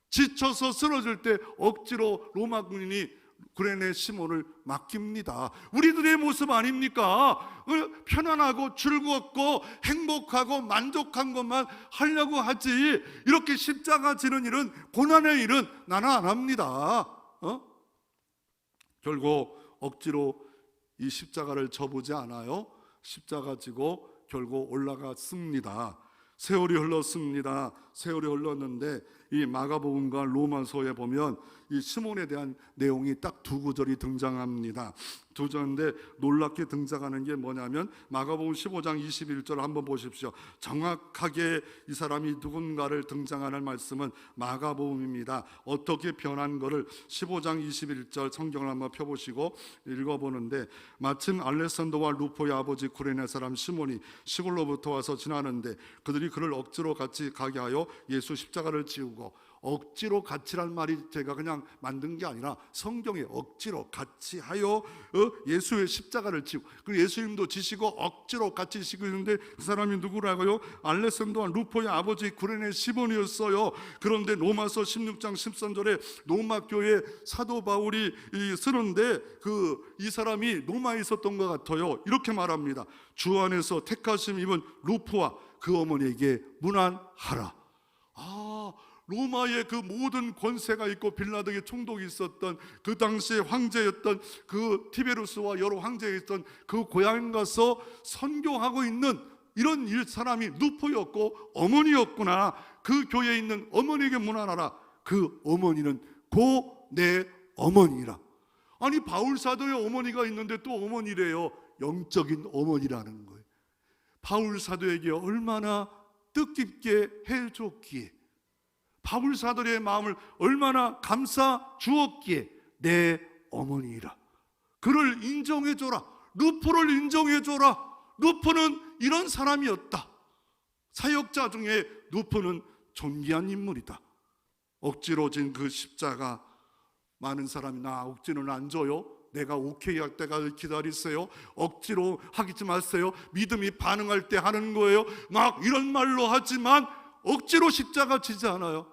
지쳐서 쓰러질 때 억지로 로마 군인이 구레네 시몬을 맡깁니다. 우리들의 모습 아닙니까? 편안하고 즐겁고 행복하고 만족한 것만 하려고 하지 이렇게 십자가 지는 일은 고난의 일은 나는 안 합니다. 결국 억지로 이 십자가를 져보지 않아요. 십자가 지고 결국 올라갔습니다. 세월이 흘렀습니다. 세월이 흘렀는데 이 마가복음과 로마서에 보면 이 시몬에 대한 내용이 딱 두 구절이 등장합니다. 두 절인데 놀랍게 등장하는 게 뭐냐면 마가복음 15장 21절 한번 보십시오. 정확하게 이 사람이 누군가를 등장하는 말씀은 마가복음입니다. 어떻게 변한 거를 15장 21절 성경을 한번 펴보시고 읽어보는데 마침 알렉산더와 루포의 아버지 구레네 사람 시몬이 시골로부터 와서 지나는데 그들이 그를 억지로 같이 가게 하여 예수 십자가를 지우고 억지로 같이란 말이 제가 그냥 만든 게 아니라 성경에 억지로 같이 하여 예수의 십자가를 지고 그 예수님도 지시고 억지로 같이 지고 있는데 그 사람이 누구라고요? 알렉산더와 루포의 아버지 구레네 시몬이었어요. 그런데 로마서 16장 13절에 로마 교회 사도 바울이 쓰는데 이 사람이 로마에 있었던 것 같아요. 이렇게 말합니다. 주 안에서 택하심 입은 루포와 그 어머니에게 문안하라. 로마의 그 모든 권세가 있고 빌라도의 총독이 있었던 그 당시에 황제였던 그 티베루스와 여러 황제가 있던 그 고향 가서 선교하고 있는 이런 사람이 루포였고 어머니였구나. 그 교회에 있는 어머니에게 문안하라. 그 어머니는 고 내 어머니라. 아니 바울 사도의 어머니가 있는데 또 어머니래요. 영적인 어머니라는 거예요. 바울 사도에게 얼마나 뜻깊게 해줬기에 바울 사도의 마음을 얼마나 감싸 주었기에 내 어머니라. 그를 인정해줘라. 루포를 인정해줘라. 루포는 이런 사람이었다. 사역자 중에 루포는 존귀한 인물이다. 억지로 진 그 십자가 많은 사람이 나 억지로는 안 줘요. 내가 오케이 할 때가 기다리세요. 억지로 하지 마세요. 믿음이 반응할 때 하는 거예요. 막 이런 말로 하지만 억지로 십자가 지지 않아요.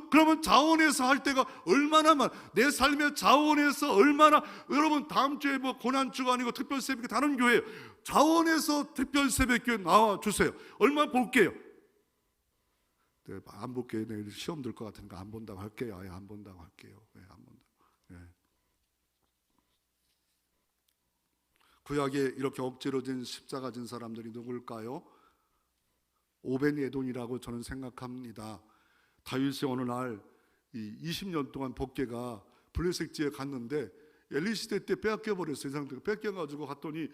그러면 자원에서 할 때가 얼마나 내 삶의 자원에서 얼마나 여러분 다음 주에 뭐 고난주가 아니고 특별새벽에 다른 교회 자원에서 특별새벽교회 나와주세요. 얼마 볼게요. 네, 안 볼게요. 내일 시험 들 것 같으니까 안 본다고 할게요. 아예 안 본다고 할게요. 네, 안 본다. 네. 구약에 이렇게 억지로 진 십자가 진 사람들이 누굴까요? 오벤에돔이라고 저는 생각합니다. 다윗이 어느 날 20년 동안 법궤가 블레셋지에 갔는데 엘리 시대 때 빼앗겨버렸어요. 이상들 뺏겨가지고 갔더니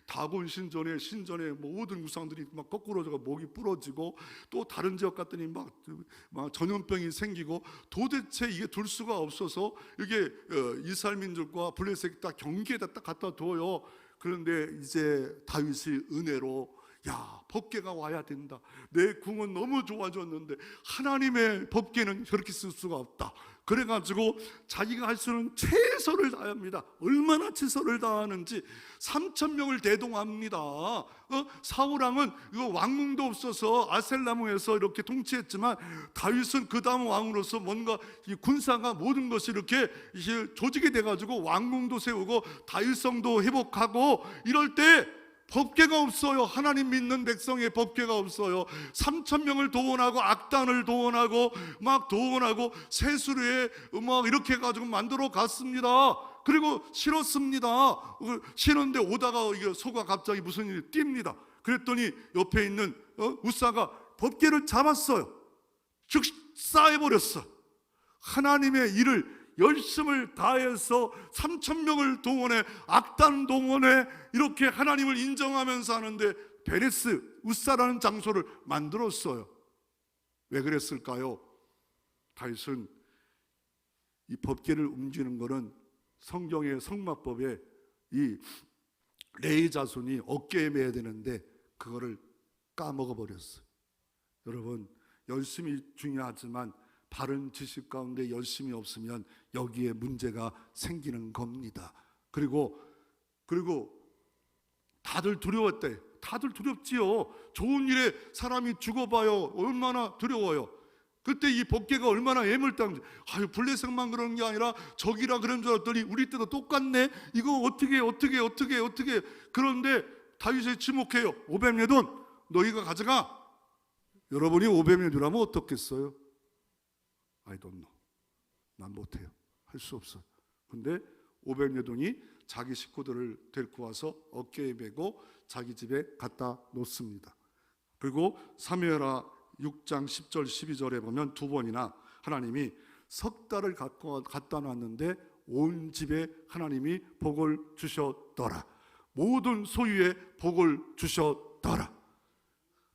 다곤 신전에 모든 우상들이 막 거꾸로져가 목이 부러지고 또 다른 지역 갔더니 막 전염병이 생기고 도대체 이게 둘 수가 없어서 이게 이스라엘 민족과 블레셋이 딱 경계에다 딱 갖다 둬요. 그런데 이제 다윗이 은혜로 법궤가 와야 된다. 내 궁은 너무 좋아졌는데 하나님의 법궤는 저렇게 쓸 수가 없다. 그래가지고 자기가 할 수 있는 최선을 다합니다. 얼마나 최선을 다하는지 3,000명을 대동합니다. 사울왕은 왕궁도 없어서 아셀나무에서 이렇게 통치했지만 다윗은 그 다음 왕으로서 뭔가 이 군사가 모든 것이 이렇게 조직이 돼가지고 왕궁도 세우고 다윗성도 회복하고 이럴 때 법궤가 없어요. 하나님 믿는 백성의 법궤가 없어요. 3,000명을 도원하고 악단을 도원하고 막 도원하고 세수리에 막 이렇게 해가지고 만들어 갔습니다. 그리고 실었습니다. 실었는데 오다가 소가 갑자기 무슨 일이 뜁니다. 그랬더니 옆에 있는 우사가 법궤를 잡았어요. 즉 쌓여버렸어. 하나님의 일을 열심을 다해서 3,000명을 동원해, 악단 동원해 이렇게 하나님을 인정하면서 하는데 베레스 우사라는 장소를 만들었어요. 왜 그랬을까요? 다윗은 이 법궤를 움직이는 것은 성경의 성막법에 이 레위 자손이 어깨에 매야 되는데 그거를 까먹어 버렸어요. 여러분, 열심이 중요하지만 바른 지식 가운데 열심이 없으면 여기에 문제가 생기는 겁니다. 그리고 다들 두려웠대. 다들 두렵지요. 좋은 일에 사람이 죽어봐요. 얼마나 두려워요. 그때 이 법궤가 얼마나 애물단지. 아유, 블레셋만 그런 게 아니라 적이라 그런 줄 알았더니 우리 때도 똑같네. 이거 어떻게. 그런데 다윗이 지목해요. 500례돈 너희가 가져가. 여러분이 500례돈이라면 어떻겠어요? I don't know. 난 못해요. 할 수 없어요. 근데 500례돈이 자기 식구들을 데리고 와서 어깨에 메고 자기 집에 갖다 놓습니다. 그리고 사무엘하 6장 10절 12절에 보면 두 번이나 하나님이 석 달을 갖다 놨는데 온 집에 하나님이 복을 주셨더라. 모든 소유에 복을 주셨더라.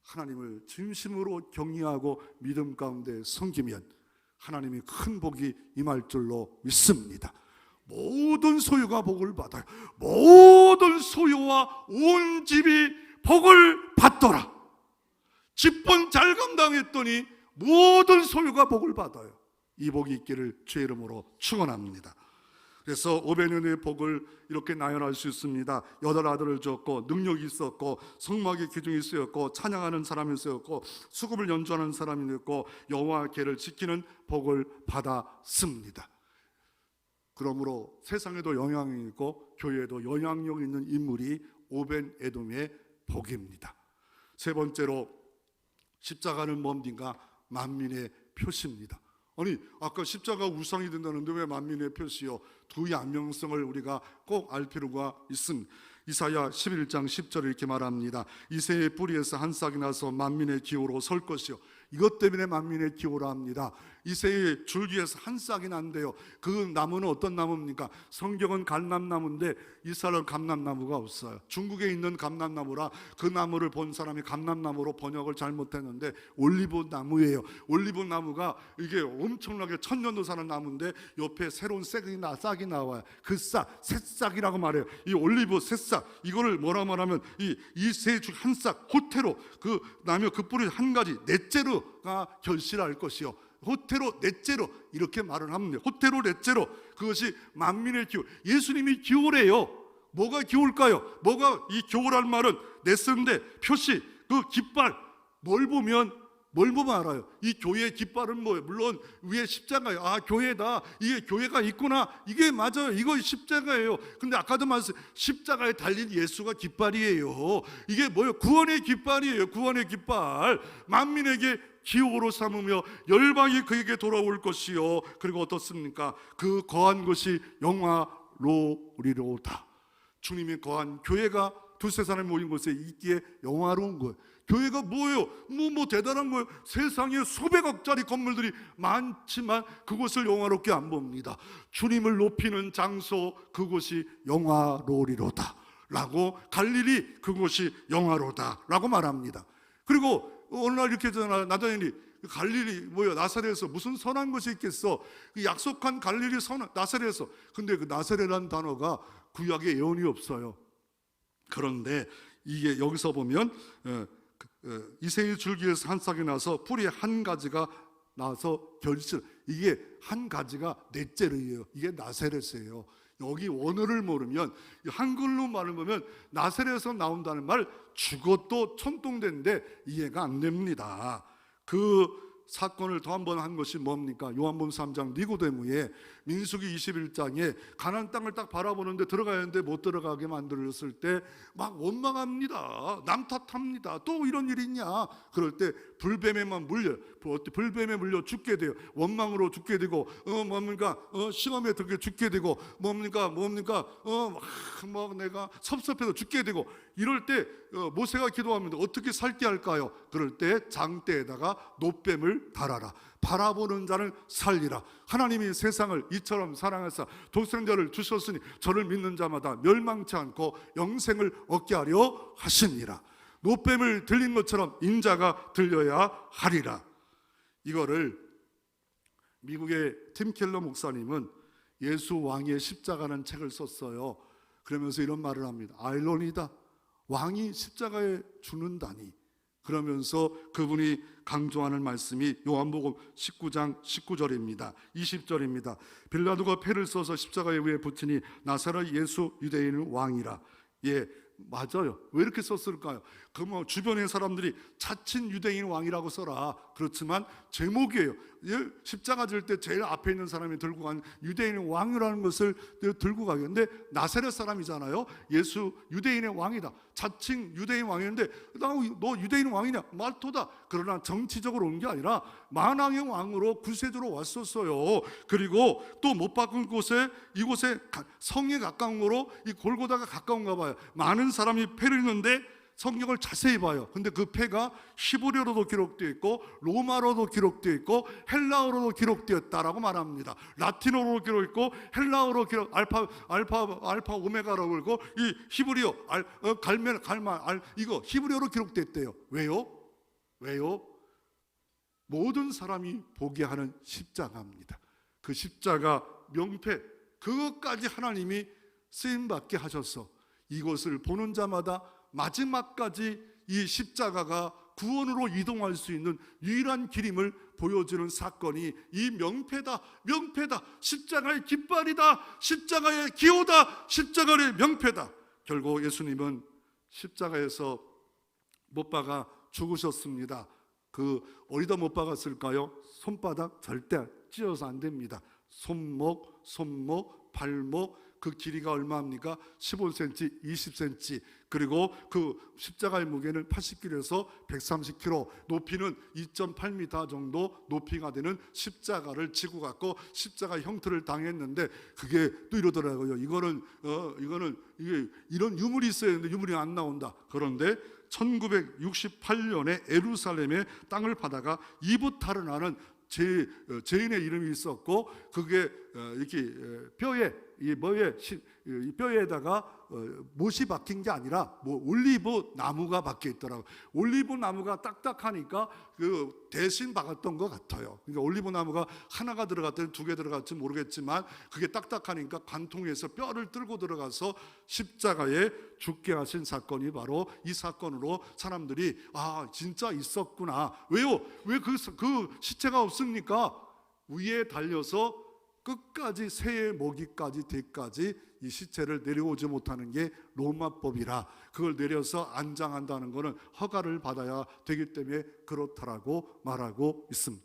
하나님을 진심으로 경외하고 믿음 가운데 섬기면 하나님이 큰 복이 임할 줄로 믿습니다. 모든 소유가 복을 받아요. 모든 소유와 온 집이 복을 받더라. 집번 잘 감당했더니 모든 소유가 복을 받아요. 이 복이 있기를 주의 이름으로 축원합니다. 그래서 500년의 복을 이렇게 나열할 수 있습니다. 8아들을 줬고 능력이 있었고 성막의 기둥이 쓰였고 찬양하는 사람이 쓰였고 수금을 연주하는 사람이 있고 여호와 계를 지키는 복을 받았습니다. 그러므로 세상에도 영향이 있고 교회에도 영향력 있는 인물이 오벤에돔의 복입니다. 세 번째로 십자가는 뭡니까? 만민의 표시입니다. 아니, 아까 십자가 우상이 된다는데 왜 만민의 표시요? 두 양면성을 우리가 꼭 알 필요가 있습니다. 이사야 11장 10절에 이렇게 말합니다. 이새의 뿌리에서 한 싹이 나서 만민의 기호로 설 것이요. 이것 때문에 만민의 기호라 합니다. 이새의 줄기에서 한 싹이 난대요. 그 나무는 어떤 나무입니까? 성경은 감람나무인데 이스라엘은 감람나무가 없어요. 중국에 있는 감람나무라 그 나무를 본 사람이 감람나무로 번역을 잘못했는데 올리브 나무예요. 올리브 나무가 이게 엄청나게 천년도 사는 나무인데 옆에 새로운 싹이 나와요. 그 싹, 새싹이라고 말해요. 이 올리브 새싹, 이거를 뭐라 말하면 이 새 중 한 싹, 호테로, 그 나무 그 뿌리 한 가지, 넷째로가 결실할 것이요. 호테로 넷째로 이렇게 말을 합니다. 호테로 넷째로, 그것이 만민의 기호. 예수님이 기호래요. 뭐가 기호일까요? 뭐가 이 기호랄 말은 넷인데 표시, 그 깃발, 뭘 보면 알아요? 이 교회의 깃발은 뭐예요? 물론 위에 십자가예요. 아, 교회다. 이게 교회가 있구나. 이게 맞아요. 이거 십자가예요. 근데 아까도 말했어요. 십자가에 달린 예수가 깃발이에요. 이게 뭐예요? 구원의 깃발이에요. 구원의 깃발. 만민에게 기호로 삼으며 열방이 그에게 돌아올 것이요. 그리고 어떻습니까? 그 거한 것이 영화로우리로다. 주님이 거한 교회가 두세 사람이 모인 곳에 있기에 영화로운 거예요. 교회가 뭐예요? 뭐 대단한 거예요. 세상에 수백억짜리 건물들이 많지만 그곳을 영화롭게 안 봅니다. 주님을 높이는 장소, 그곳이 영화로리로다 라고, 갈릴리 그곳이 영화로다 라고 말합니다. 그리고 어느 날 이렇게 나다니엘이 갈릴리 뭐야, 나사렛에서 무슨 선한 것이 있겠어? 그 약속한 갈릴리 나사렛에서. 근데 그 나사렛이라는 단어가 구약에 예언이 없어요. 그런데 이게 여기서 보면 이새의 줄기에서 한 싹이 나서 뿌리 한 가지가 나서 결실, 이게 한 가지가 넷째로예요. 이게 나사렛이에요. 여기 원어를 모르면, 한글로 말을 보면 나사렛에서 나온다는 말 죽어도 천통된데 이해가 안 됩니다. 그 사건을 더 한 번 한 것이 뭡니까? 요한복음 3장 니고데모에 민수기 21장에 가나안 땅을 딱 바라보는데 들어가야 하는데 못 들어가게 만들었을 때 막 원망합니다. 남 탓합니다. 또 이런 일이 있냐? 그럴 때 불뱀에만 물려 죽게 돼요. 원망으로 죽게 되고 시험에 들게 죽게 되고 막 내가 섭섭해서 죽게 되고, 이럴 때 모세가 기도합니다. 어떻게 살게 할까요? 그럴 때 장대에다가 놋뱀을 달아라. 바라보는 자를 살리라. 하나님이 세상을 이처럼 사랑하사 독생자를 주셨으니 저를 믿는 자마다 멸망치 않고 영생을 얻게 하려 하시니라. 놋뱀을 들린 것처럼 인자가 들려야 하리라. 이거를 미국의 팀 켈러 목사님은 예수 왕의 십자가라는 책을 썼어요. 그러면서 이런 말을 합니다. 아이러니다. 왕이 십자가에 죽는다니. 그러면서 그분이 강조하는 말씀이 요한복음 19장 19절입니다. 20절입니다. 빌라도가 패를 써서 십자가에 위에 붙이니 나사렛 예수 유대인은 왕이라. 예, 맞아요. 왜 이렇게 썼을까요? 그 뭐 주변의 사람들이 자칭 유대인 왕이라고 써라. 그렇지만 제목이에요. 십자가 질 때 제일 앞에 있는 사람이 들고 간 유대인의 왕이라는 것을 들고 가게. 근데 나사렛 사람이잖아요. 예수 유대인의 왕이다. 자칭 유대인 왕이었는데 너 유대인 왕이냐? 말토다. 그러나 정치적으로 온 게 아니라 만왕의 왕으로 구세주로 왔었어요. 그리고 또 못 박은 곳에 이곳에 성에 가까운 거로 이 골고다가 가까운가 봐요. 많은 사람이 패를 했는데 성경을 자세히 봐요. 근데 그 패가 히브리어로도 기록되어 있고 로마로도 기록되어 있고 헬라어로도 기록되었다라고 말합니다. 라틴어로 기록있고 헬라어로 기록 알파 오메가라고 그러고 이 히브리어 이거 히브리어로 기록됐대요. 왜요? 모든 사람이 보게 하는 십자가입니다. 그 십자가 명패 그것까지 하나님이 쓰임받게 하셔서 이것을 보는 자마다 마지막까지 이 십자가가 구원으로 이동할 수 있는 유일한 길임을 보여주는 사건이 이 명패다. 십자가의 깃발이다. 십자가의 기호다. 십자가의 명패다. 결국 예수님은 십자가에서 못 박아 죽으셨습니다. 그 어디다 못 박았을까요? 손바닥 절대 찢어서 안 됩니다. 손목, 발목 그 길이가 얼마입니까? 15cm, 20cm. 그리고 그 십자가의 무게는 80kg에서 130kg, 높이는 2.8m 정도 높이가 되는 십자가를 지고 갔고 십자가 형틀을 당했는데 그게 또 이러더라고요. 이거는 이게 이런 유물이 있어야 되는데 유물이 안 나온다. 그런데 1968년에 예루살렘의 땅을 파다가 이브타르나는 죄인의 이름이 있었고 그게 이렇게 뼈에다가 못이 박힌 게 아니라 올리브 나무가 박혀 있더라고요. 올리브 나무가 딱딱하니까 그 대신 박았던 것 같아요. 그러니까 올리브 나무가 하나가 들어갔든 두 개 들어갔지 모르겠지만 그게 딱딱하니까 관통해서 뼈를 뚫고 들어가서 십자가에 죽게 하신 사건이 바로 이 사건으로 사람들이 진짜 있었구나. 왜요? 왜 그 시체가 없습니까? 위에 달려서 끝까지 새의 모기까지 뒤까지 이 시체를 내려오지 못하는 게 로마법이라 그걸 내려서 안장한다는 것은 허가를 받아야 되기 때문에 그렇다라고 말하고 있습니다.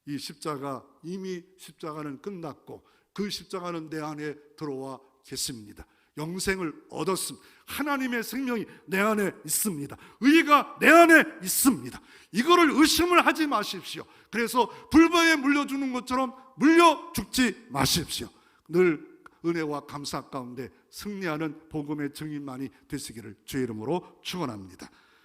이 십자가 이미 십자가는 끝났고 그 십자가는 내 안에 들어와 계십니다. 영생을 얻었습니다. 하나님의 생명이 내 안에 있습니다. 의가 내 안에 있습니다. 이거를 의심을 하지 마십시오. 그래서 불법에 물려주는 것처럼 물려 죽지 마십시오. 늘 은혜와 감사 가운데 승리하는 복음의 증인만이 되시기를 주의 이름으로 축원합니다.